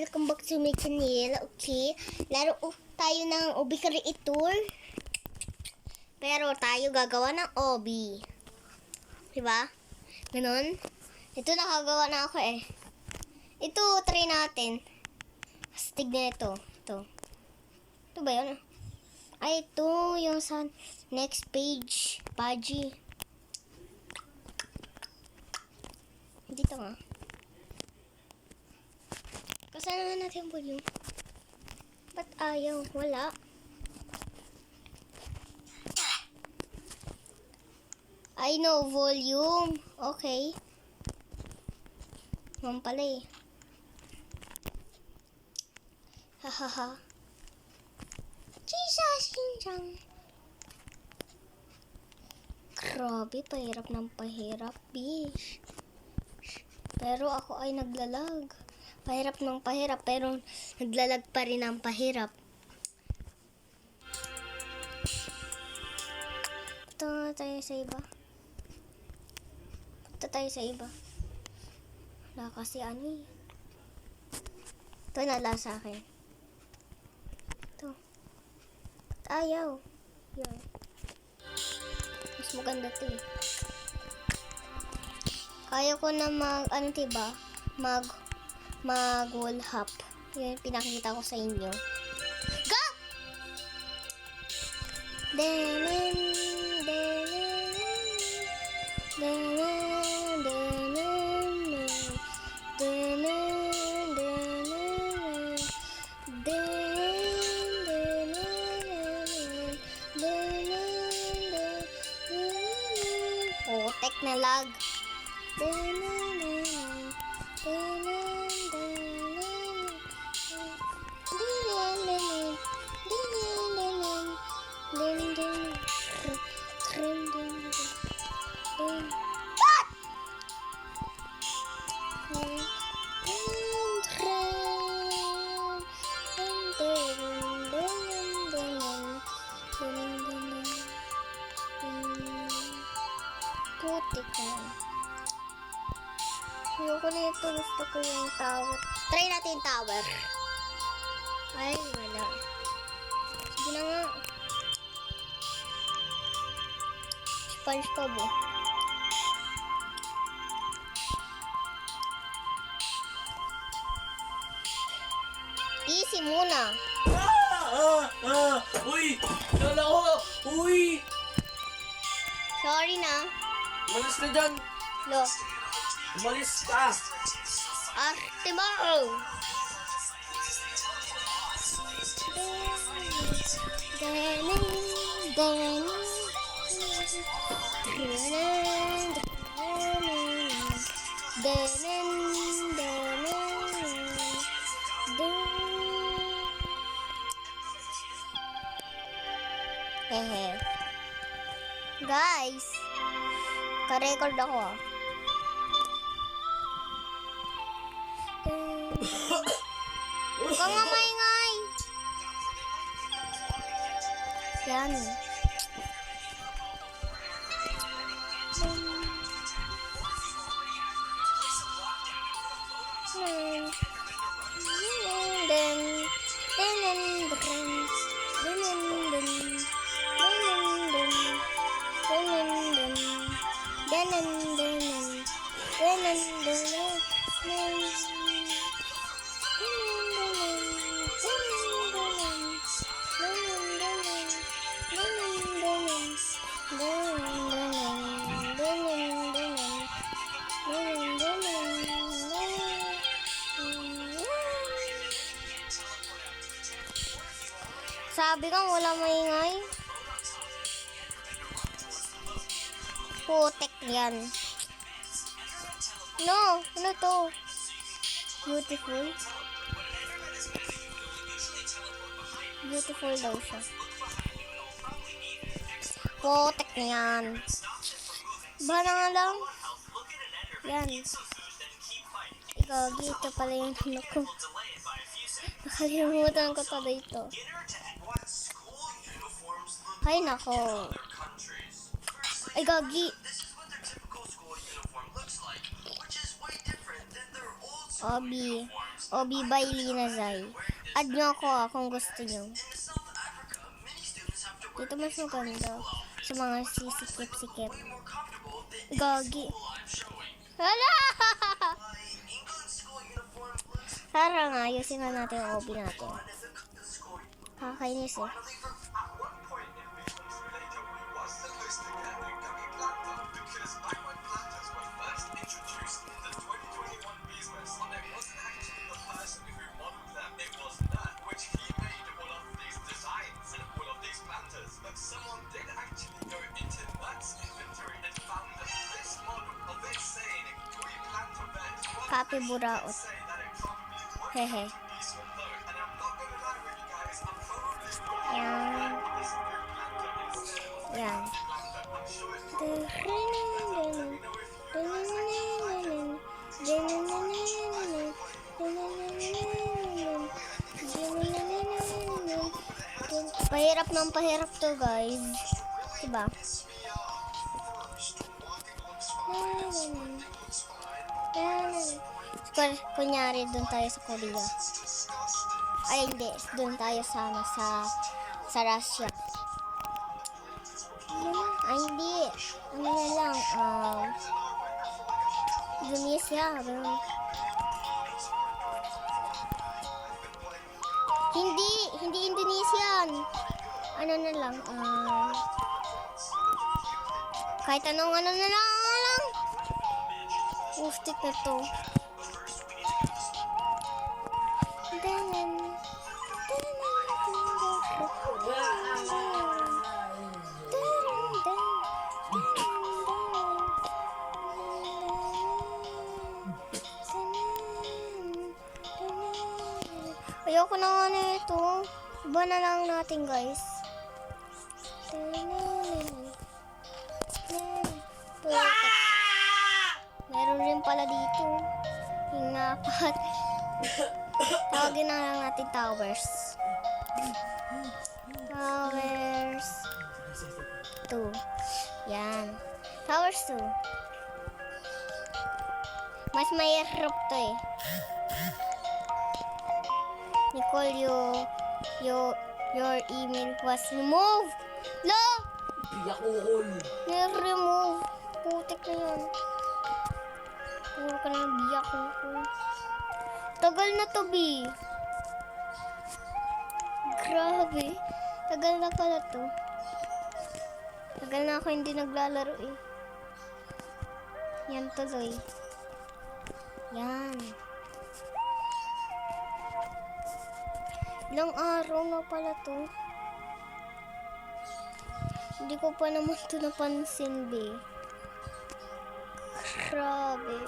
welcome back to my channel. Okay, laro tayo ng Obi Creator. Pero tayo gagawa ng Obi. Diba? Ganon. Ito nakagawa na ako eh. Ito, try natin. Astig na ito. Ito ba yun? Ay, ito yung sa next page. Paji. Dito nga. Kasama natin yung volume. Ba't ayaw? Wala. I know volume. Okay. Mom pala eh. Hahaha. Jesus, Shinjang. Grabe, pahirap ng pahirap, bish. Pero ako ay naglalag. Pahirap ng pahirap, pero naglalag pa rin ang pahirap. Punta tayo sa iba. Wala kasi ano eh. Ito nala sa akin. Ito. Ba't ayaw? Yan. Mas maganda ito eh. Kaya ko na diba? Mag-wall hop. Yun, pinakita ko sa inyo. Go! Oh, tek na lag. Putik na. Ayoko na ito. Gusto ko yung tower. Try natin yung tower. Ay, wala. Sige na nga. SpongeBob oh. Easy muna. Uy! Lala ko! Uy! Sorry na. Umalis na dyan! Lo. Umalis ka! Arte mo! Hehe. Guys, ka-record ako ah. Huwag kang maingay. Yan. Sabi kang wala maingay. Putek yan. No, ano to? Beautiful. Beautiful daw siya. Putek yan. Ba na nga lang? Yan. Ikaw, dito pala yung ano ko. Nakalimutan ko pala ito. Ay, nako. Ay, gagi. Obi. Obi by Lina Zay. Add nyo ako kung gusto nyo. Dito mas maganda. Sa mga sisikip-sikip. Gagi. Hala! Tara nga, ayusin na natin ang obi natin. Kakainis eh. Kape buraot. Hehe. Yan. Yan. Pahirap ng pahirap to, guys. Diba? Kunyari, doon tayo sa Korea. Ay, hindi. Doon tayo sana sa Russia. Ay, hindi. Ano na lang, Indonesia. Hindi Indonesian. Ano na lang, kahit anong ano na lang. Stick na to. Ayoko na nga na ito. Iba na lang natin, guys. Meron rin pala dito. Yung apat. Tawagin na lang natin towers. Towers 2. Yan. Towers 2. Mas mahirap to eh. Nicole, your email was removed. No! Biyak ukol. Na-remove. Putik na yun. Puro ka na biyak ukol. Tagal na to, B. Grabe. Tagal na pala to. Tagal na ako hindi naglalaro eh. Yan tuloy. Yan. Ilang araw na pala to. Hindi ko pa naman ito napansin, be. Grabe.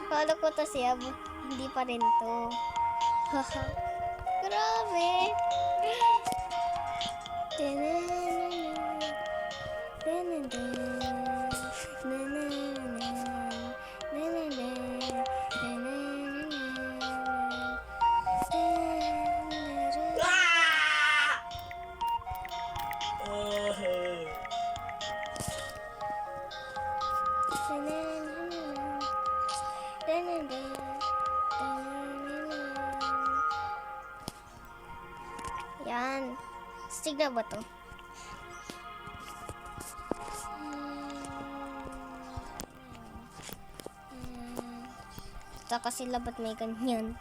Kala ko to siya, hindi pa rin to. Haha. Grabe. Yan. Stig na ba to? Saka sila ba't may ganyan?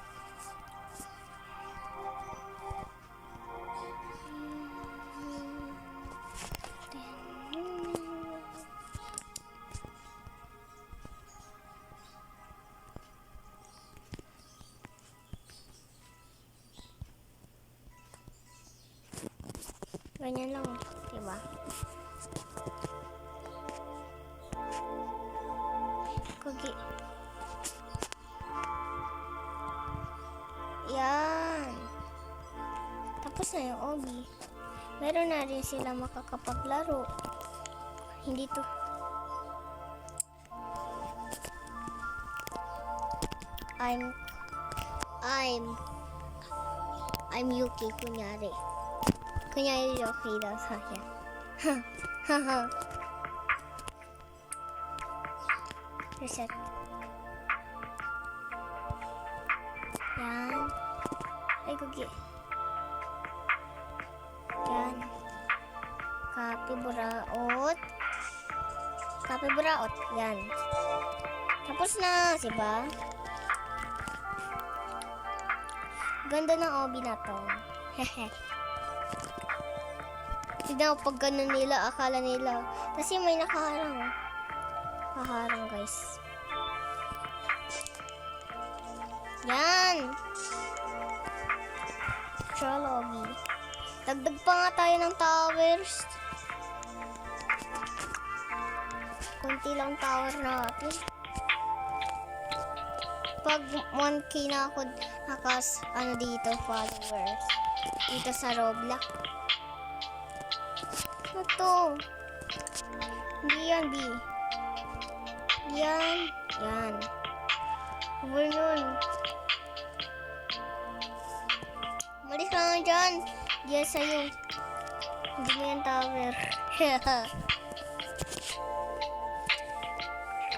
Ganyan lang, diba? Kugi. Yan. Tapos na yung obi. Meron na rin sila makakapaglaro. Hindi to. I'm Yuki, kunyari. Kunyari Yuki daw sa akin. Ha. Reset. Ay, gugi. Yan. Kapiburaot. Kapiburaot. Yan. Tapos na, diba? Ganda ng obi na to. Hehe. Tignan mo, pag ganun nila, akala nila. Kasi may nakaharang. Kaharang, guys. Yan. Obi. Dagdag pa nga tayo ng towers. Kunti lang tower natin. Pag 1k na ako dito, followers. Dito sa Roblox. Ano to? Hindi yan, B. Yan. Yan. Over yun. Malis ka nga dyan. Diyan sa'yo. Hindi mo yan tower.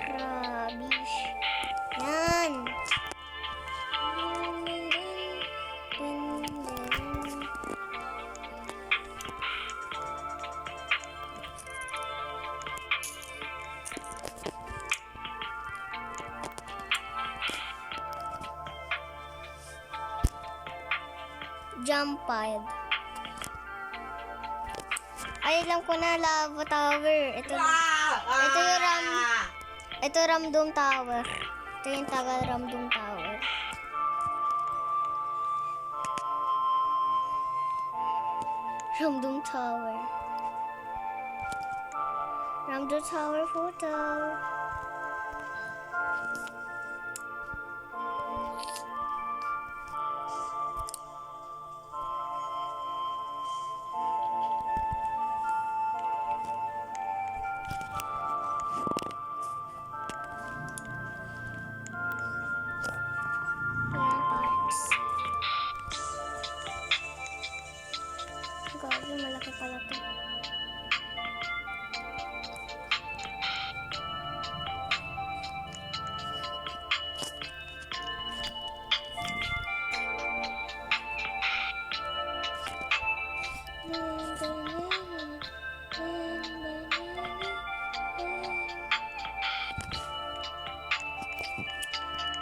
Rubbish. Yan. Jump pad. Ay, alam ko na, lava tower. Ito yung ito Ramdom Tower. Ito yung tagal Ramdom Tower. Ramdom Tower. Ramdom Tower photo. Gagi, malaki pala to.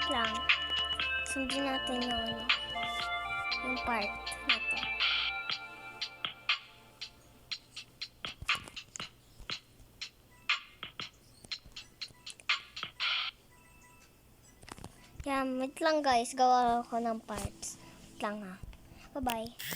Lang. Sundin natin yung part na to. Yan, wait lang guys. Gawa ko ng parts. Wait lang ha. Bye-bye.